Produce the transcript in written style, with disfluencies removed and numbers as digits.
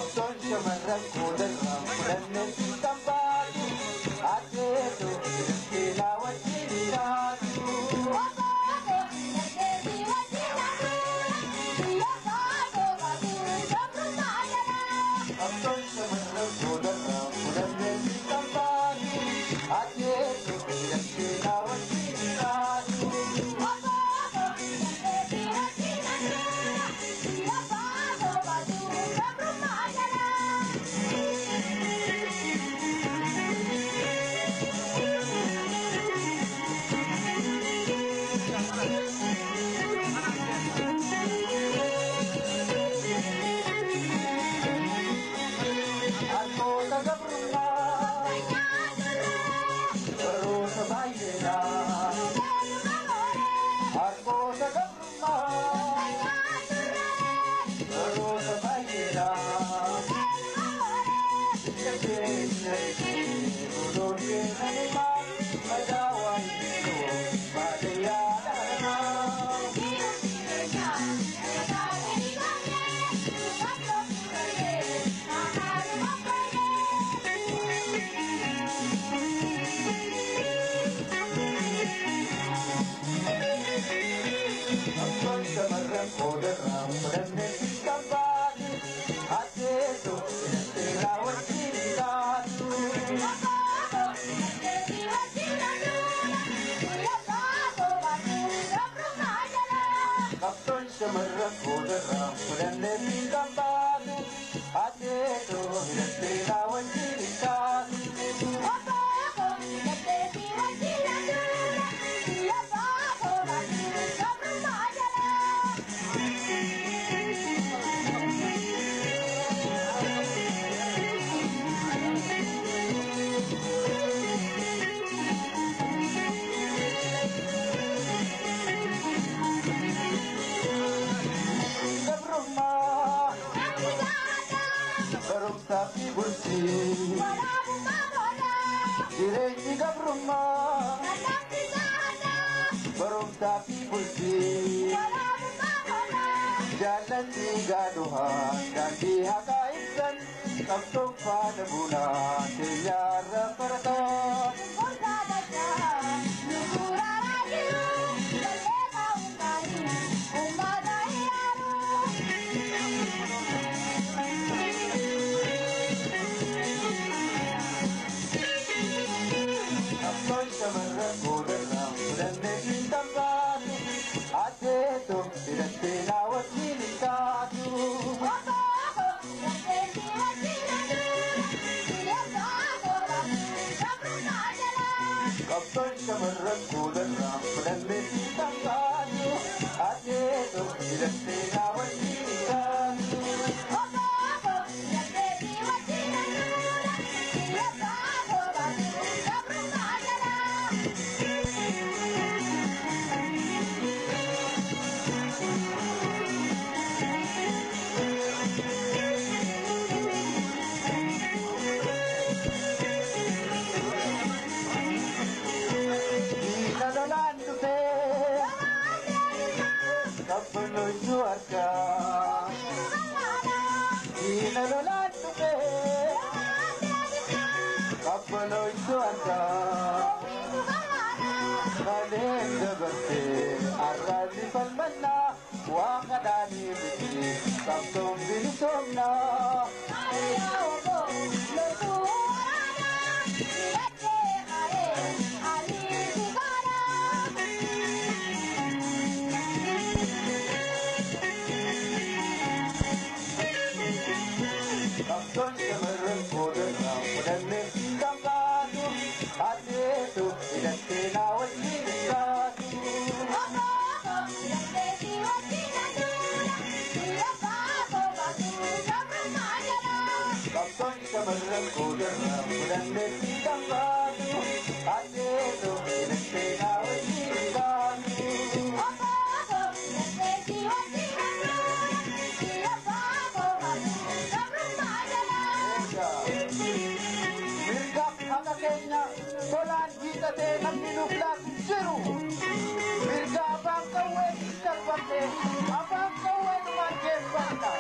Kapton shamarran koodarraa fudhanneen tambaatu adeetu sila wajjin taatu. Kapton shamarran koodarraa fudhanneen tambaatu adeetu sila wajjin taatu. Kapton shamarran koodarraa fudhanneen tambaatu adeetu sila wajjin taatu. Tapi bersih, jireni gabruma, barom tapi bersih, jalan tiga doha dan dihakaikan, kaptung pada bulan tiada perkat. Shamarran koodarraa fudhanneen tambaatu adeetu sila wajjin taatu. Kapton shamarran koodarraa fudhanneen tambaatu adeetu sila wajjin taatu. Kaploy suarga, ina lolatu ke. Kaploy suarga, kalen gabarte, arali palmana, wakadani biti, kaptom binisomna. Kapton shamarran koodarraa fudhanneen tambaatu adeetu sila wajjin taatu. Kapton shamarran koodarraa fudhanneen tambaatu adeetu sila wajjin taatu. Tolaan hiitatee namni nuuflaaf jiru mirga afaan qawwee darbate afaan qawwee numaan geeffanna.